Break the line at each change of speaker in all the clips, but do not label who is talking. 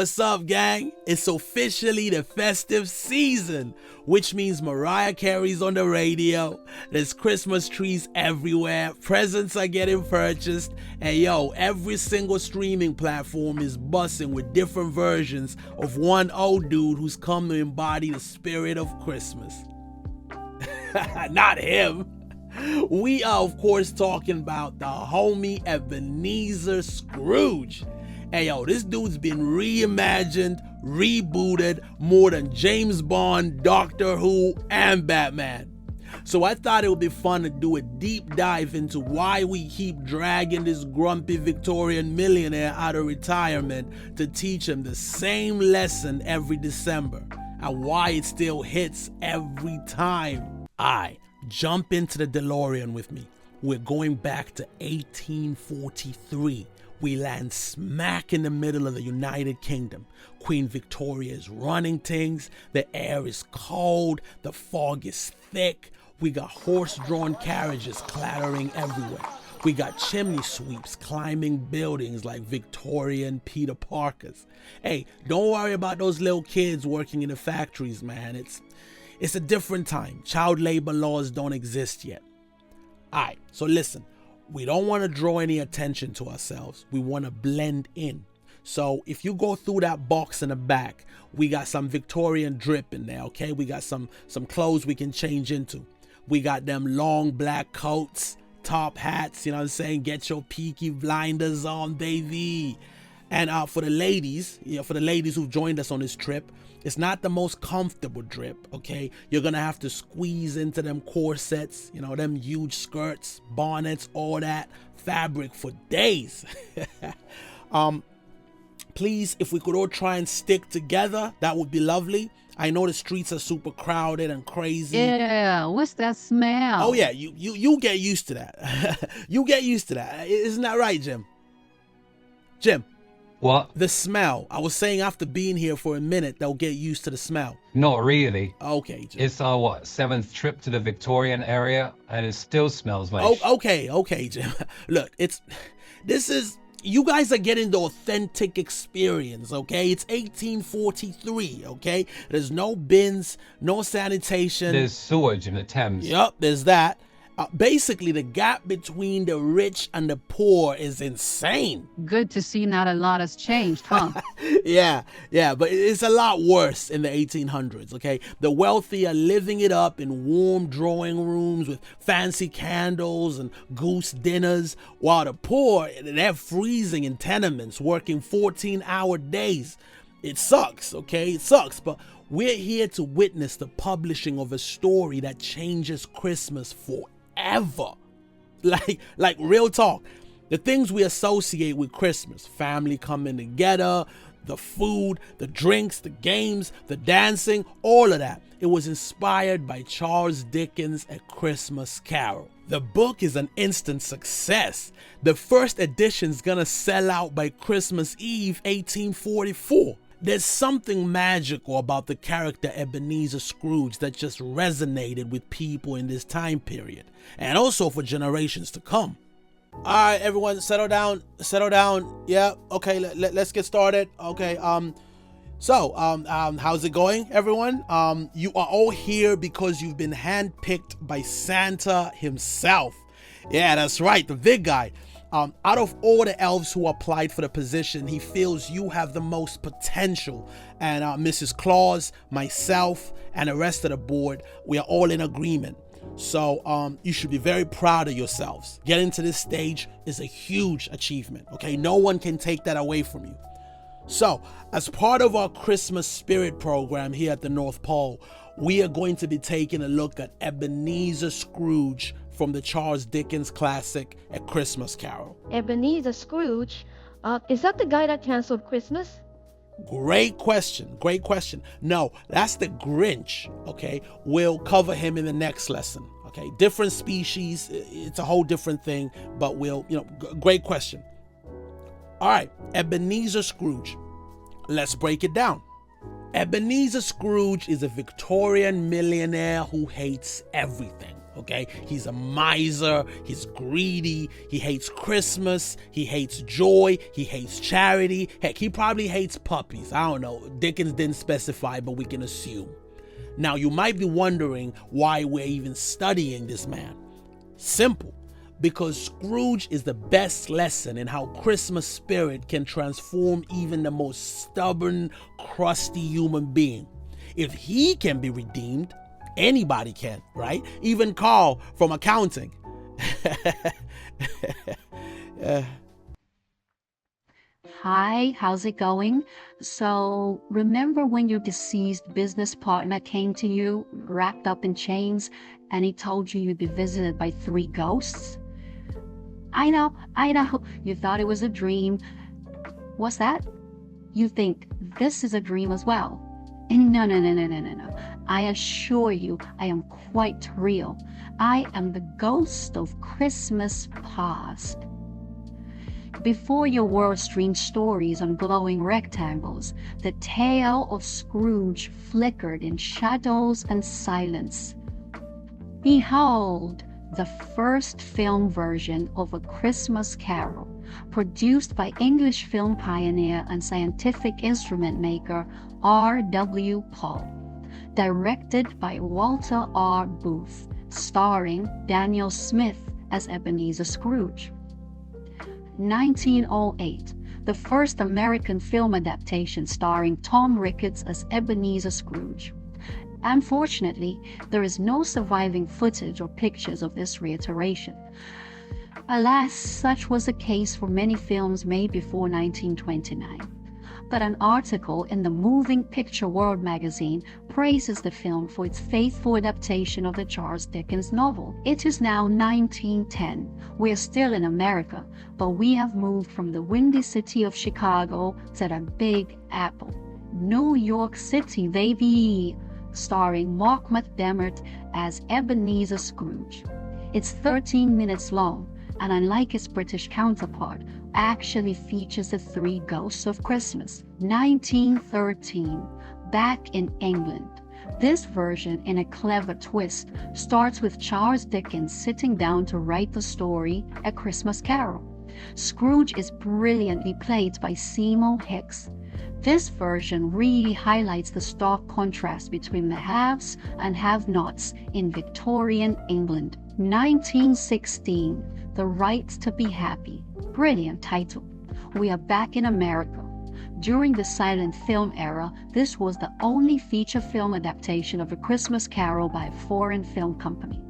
what's up, gang? It's officially the festive season, which means Mariah Carey's on the radio, there's Christmas trees everywhere, presents are getting purchased, and every single streaming platform is buzzing with different versions of one old dude who's come to embody the spirit of Christmas. Not him. We are, of course, talking about the homie Ebenezer Scrooge. Hey, this dude's been reimagined, rebooted more than James Bond, Doctor Who, and Batman. So I thought it would be fun to do a deep dive into why we keep dragging this grumpy Victorian millionaire out of retirement to teach him the same lesson every December, and why it still hits every time. Alright, jump into the DeLorean with me. We're going back to 1843. We land smack in the middle of the United Kingdom. Queen Victoria is running things. The air is cold. The fog is thick. We got horse-drawn carriages clattering everywhere. We got chimney sweeps climbing buildings like Victorian Peter Parkers. Hey, don't worry about those little kids working in the factories, man. It's a different time. Child labor laws don't exist yet. Alright, so listen. We don't want to draw any attention to ourselves. We want to blend in. So if you go through that box in the back, we got some Victorian drip in there, okay? We got some clothes we can change into. We got them long black coats, top hats, you know what I'm saying? Get your Peaky Blinders on, baby. And for the ladies, for the ladies who've joined us on this trip, it's not the most comfortable drip, okay? You're gonna have to squeeze into them corsets, them huge skirts, bonnets, all that fabric for days. Please, if we could all try and stick together, that would be lovely. I know the streets are super crowded and crazy.
Yeah, what's that smell?
Oh yeah, you get used to that. You get used to that. Isn't that right, Jim? Jim.
What?
The smell. I was saying after being here for a minute, they'll get used to the smess.
Not really.
Okay, Jim.
It's our 7th trip to the Victorian area, and it still smells like
okay, Jim. Look, you guys are getting the authentic experience, okay? It's 1843, okay? There's no bins, no sanitation.
There's sewage in the Thames.
Yup, there's that. Basically, the gap between the rich and the poor is insane.
Good to see not a lot has changed, huh?
Yeah, but it's a lot worse in the 1800s, okay? The wealthy are living it up in warm drawing rooms with fancy candles and goose dinners, while the poor, they're freezing in tenements, working 14-hour days. It sucks, okay? It sucks, but we're here to witness the publishing of a story that changes Christmas forever. Like real talk. The things we associate with Christmas, family coming together, the food, the drinks, the games, the dancing, all of that. It was inspired by Charles Dickens' A Christmas Carol. The book is an instant success. The first edition's gonna sell out by Christmas Eve 1844. There's something magical about the character Ebenezer Scrooge that just resonated with people in this time period, and also for generations to come. All right, everyone, settle down. Yeah, okay, let's get started. Okay, how's it going, everyone? You are all here because you've been handpicked by Santa himself. Yeah, that's right, the big guy. Out of all the elves who applied for the position, he feels you have the most potential. And Mrs. Claus, myself, and the rest of the board, we are all in agreement. So you should be very proud of yourselves. Getting to this stage is a huge achievement, okay? No one can take that away from you. So, as part of our Christmas Spirit program here at the North Pole, we are going to be taking a look at Ebenezer Scrooge from the Charles Dickens classic, A Christmas Carol.
Ebenezer Scrooge? Is that the guy that canceled Christmas?
Great question. No, that's the Grinch, okay? We'll cover him in the next lesson, okay? Different species, it's a whole different thing, but great question. All right, Ebenezer Scrooge. Let's break it down. Ebenezer Scrooge is a Victorian millionaire who hates everything. Okay, he's a miser, he's greedy, he hates Christmas, he hates joy, he hates charity. Heck, he probably hates puppies. I don't know. Dickens didn't specify, but we can assume. Now, you might be wondering why we're even studying this man. Simple. Because Scrooge is the best lesson in how Christmas spirit can transform even the most stubborn, crusty human being. If he can be redeemed, anybody can, right? Even Carl from accounting.
Hi, how's it going? So, remember when your deceased business partner came to you, wrapped up in chains, and he told you you'd be visited by 3 ghosts? I know, you thought it was a dream. What's that? You think this is a dream as well? No. I assure you, I am quite real. I am the ghost of Christmas past. Before your world streamed stories on glowing rectangles, the tale of Scrooge flickered in shadows and silence. Behold, the first film version of A Christmas Carol, produced by English film pioneer and scientific instrument maker R.W. Paul, directed by Walter R. Booth, starring Daniel Smith as Ebenezer Scrooge. 1908, the first American film adaptation starring Tom Ricketts as Ebenezer Scrooge. Unfortunately, there is no surviving footage or pictures of this reiteration. Alas, such was the case for many films made before 1929. But an article in the Moving Picture World magazine praises the film for its faithful adaptation of the Charles Dickens novel. It is now 1910. We are still in America, but we have moved from the windy city of Chicago to the Big Apple. New York City, baby! Starring Mark McDermott as Ebenezer Scrooge. It's 13 minutes long, and unlike its British counterpart, actually features the 3 ghosts of Christmas. 1913, back in England. This version, in a clever twist, starts with Charles Dickens sitting down to write the story, A Christmas Carol. Scrooge is brilliantly played by Seymour Hicks. This version really highlights the stark contrast between the haves and have-nots in Victorian England. 1916, The Right to Be Happy. Brilliant title. We are back in America. During the silent film era, this was the only feature film adaptation of A Christmas Carol by a foreign film company.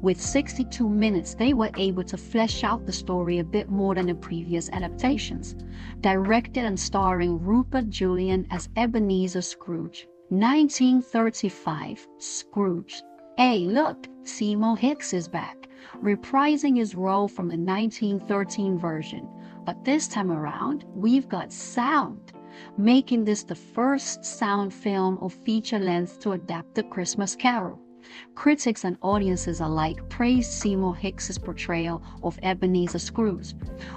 With 62 minutes, they were able to flesh out the story a bit more than the previous adaptations. Directed and starring Rupert Julian as Ebenezer Scrooge. 1935, Scrooge. Hey, look, Seymour Hicks is back, reprising his role from the 1913 version. But this time around, we've got sound, making this the first sound film of feature length to adapt The Christmas Carol. Critics and audiences alike praised Seymour Hicks's portrayal of Ebenezer Scrooge,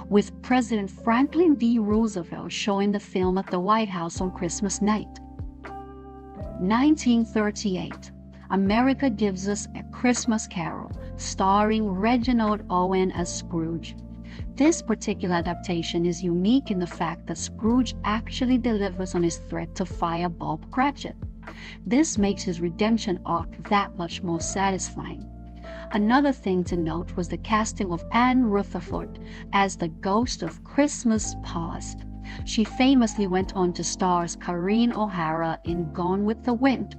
with President Franklin D. Roosevelt showing the film at the White House on Christmas night. 1938, America gives us A Christmas Carol, starring Reginald Owen as Scrooge. This particular adaptation is unique in the fact that Scrooge actually delivers on his threat to fire Bob Cratchit. This makes his redemption arc that much more satisfying. Another thing to note was the casting of Anne Rutherford as the ghost of Christmas past. She famously went on to star as Corinne O'Hara in Gone with the Wind.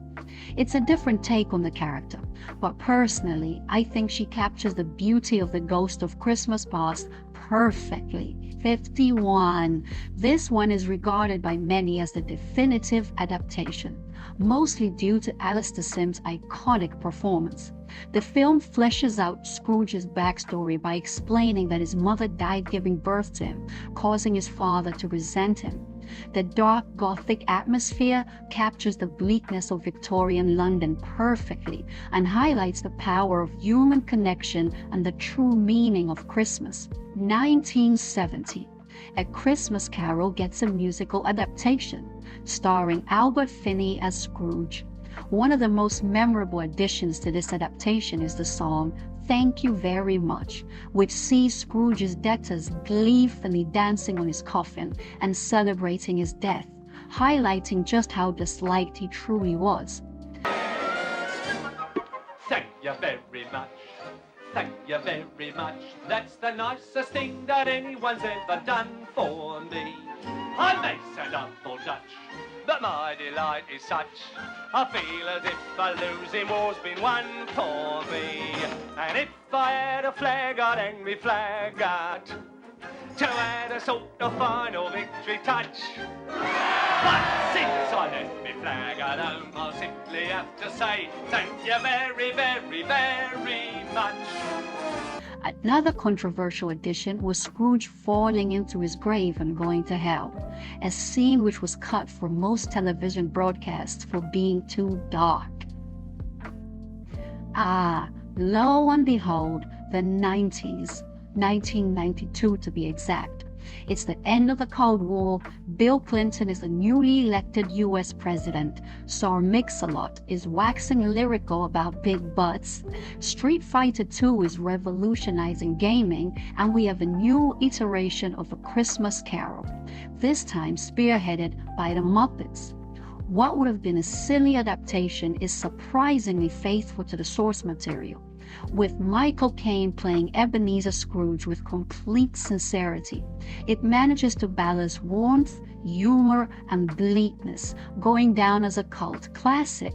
It's a different take on the character, but personally, I think she captures the beauty of the ghost of Christmas past perfectly. 51. This one is regarded by many as the definitive adaptation, mostly due to Alistair Sim's iconic performance. The film fleshes out Scrooge's backstory by explaining that his mother died giving birth to him, causing his father to resent him. The dark Gothic atmosphere captures the bleakness of Victorian London perfectly and highlights the power of human connection and the true meaning of Christmas. 1970, A Christmas Carol gets a musical adaptation, starring Albert Finney as Scrooge. One of the most memorable additions to this adaptation is the song Thank You Very Much, which sees Scrooge's debtors gleefully dancing on his coffin and celebrating his death, highlighting just how disliked he truly was.
Thank you very much. Thank you very much. That's the nicest thing that anyone's ever done for me. I may sound awful Dutch, but my delight is such. I feel as if a losing war's been won for me. And if I had a flag, I'd hang me flag out to add a sort of final victory touch. But since I left me flag at home, I'll simply have to say thank you very, very, very much.
Another controversial addition was Scrooge falling into his grave and going to hell, a scene which was cut from most television broadcasts for being too dark. Lo and behold, the 90s, 1992 to be exact. It's the end of the Cold War. Bill Clinton is the newly elected US president. Sir Mix-a-Lot is waxing lyrical about big butts. Street Fighter II is revolutionizing gaming, and we have a new iteration of A Christmas Carol, this time spearheaded by the Muppets. What would have been a silly adaptation is surprisingly faithful to the source material, with Michael Caine playing Ebenezer Scrooge with complete sincerity. It manages to balance warmth, humor, and bleakness, going down as a cult classic.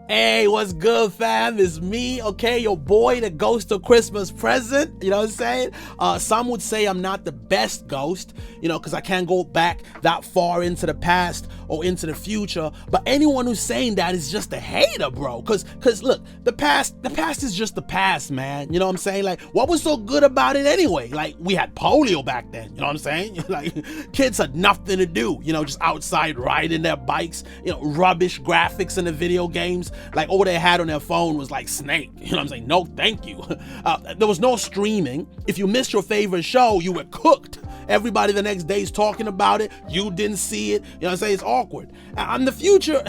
Hey, what's good, fam? It's me, okay, your boy, the Ghost of Christmas Present. You know what I'm saying? Some would say I'm not the best ghost, because I can't go back that far into the past or into the future. But anyone who's saying that is just a hater, bro. Cause look, the past is just the past, man. You know what I'm saying? Like, what was so good about it anyway? Like, we had polio back then. You know what I'm saying? Like, kids had nothing to do. Just outside riding their bikes. Rubbish graphics in the video games. Like, all they had on their phone was like Snake. You know what I'm saying? No, thank you. There was no streaming. If you missed your favorite show, you were cooked. Everybody the next day's talking about it. You didn't see it. You know what I'm saying? It's awkward. And the future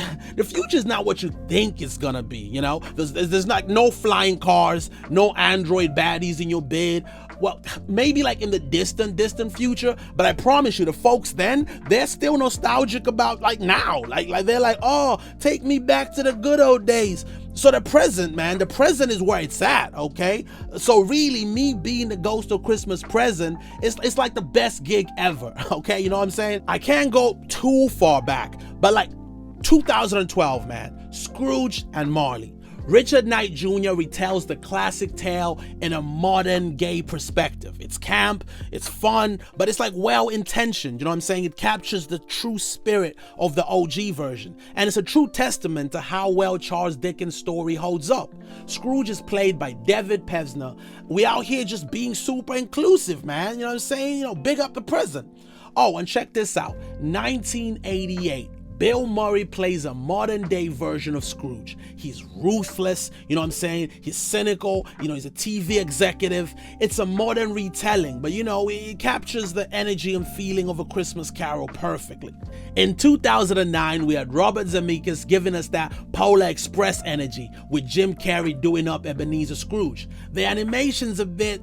is not what you think it's gonna be. There's like no flying cars, no Android baddies in your bed. Well, maybe like in the distant future, but I promise you, the folks then, they're still nostalgic about like now. Like they're like, oh, take me back to the good old days. So the present, man, the present is where it's at, okay? So really, me being the Ghost of Christmas Present, it's like the best gig ever, okay? You know what I'm saying? I can't go too far back, but like 2012, man, Scrooge and Marley. Richard Knight Jr. retells the classic tale in a modern gay perspective. It's camp, it's fun, but it's like well-intentioned, you know what I'm saying? It captures the true spirit of the OG version, and it's a true testament to how well Charles Dickens' story holds up. Scrooge is played by David Pevsner. We out here just being super inclusive, man, you know what I'm saying? Big up the present. Oh, and check this out, 1988. Bill Murray plays a modern day version of Scrooge. He's ruthless, you know what I'm saying? He's cynical, he's a TV executive. It's a modern retelling, but it captures the energy and feeling of A Christmas Carol perfectly. In 2009, we had Robert Zemeckis giving us that Polar Express energy with Jim Carrey doing up Ebenezer Scrooge. The animation's a bit,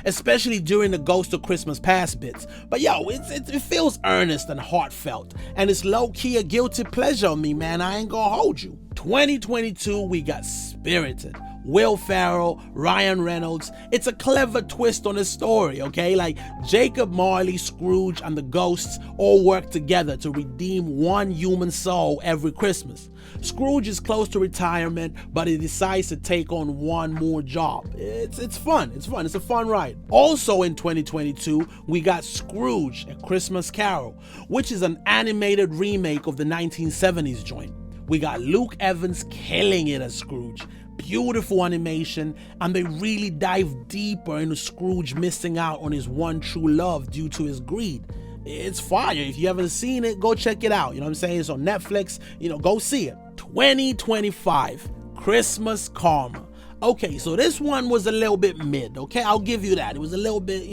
especially during the Ghost of Christmas Past bits. But it feels earnest and heartfelt, and it's low-key a guilty pleasure on me, man. I ain't gonna hold you. 2022, we got Spirited. Will Ferrell, Ryan Reynolds. It's a clever twist on the story, okay? Like Jacob Marley, Scrooge, and the ghosts all work together to redeem one human soul every Christmas. Scrooge is close to retirement, but he decides to take on one more job. It's fun. It's a fun ride. Also in 2022, we got Scrooge, A Christmas Carol, which is an animated remake of the 1970s joint. We got Luke Evans killing it as Scrooge. Beautiful animation, and they really dive deeper into Scrooge missing out on his one true love due to his greed. It's fire. If you haven't seen it, go check it out. You know what I'm saying? It's on Netflix. Go see it. 2025, Christmas Karma. Okay, so this one was a little bit mid, okay? I'll give you that. It was a little bit,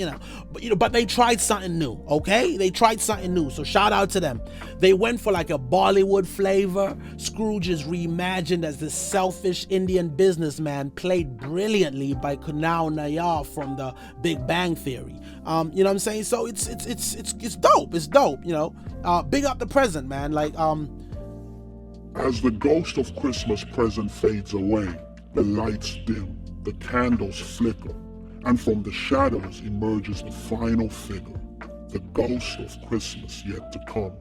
but they tried something new, okay? They tried something new, so shout out to them. They went for like a Bollywood flavor. Scrooge is reimagined as this selfish Indian businessman played brilliantly by Kunal Nayyar from the Big Bang Theory. You know what I'm saying? So it's dope. It's dope, big up the present, man. Like
As the ghost of Christmas present fades away, the lights dim, the candles flicker, and from the shadows emerges the final figure, the ghost of Christmas yet to come,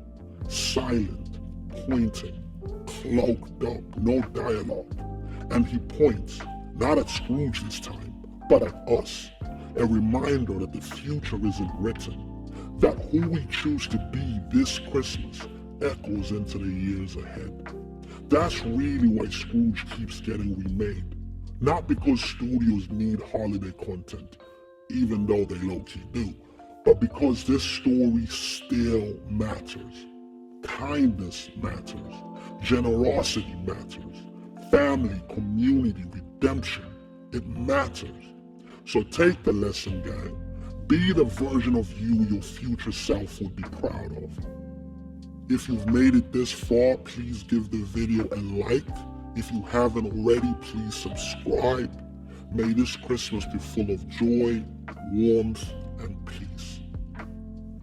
silent, pointing, cloaked up, no dialogue. And he points, not at Scrooge this time, but at us, a reminder that the future isn't written, that who we choose to be this Christmas echoes into the years ahead. That's really why Scrooge keeps getting remade. Not because studios need holiday content, even though they low-key do, but because this story still matters. Kindness matters. Generosity matters. Family, community, redemption, it matters. So take the lesson, gang. Be the version of you your future self would be proud of. If you've made it this far, please give the video a like. If you haven't already, please subscribe. May this Christmas be full of joy, warmth, and peace.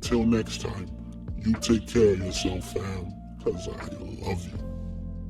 Till next time, you take care of yourself, fam, 'cause I love you.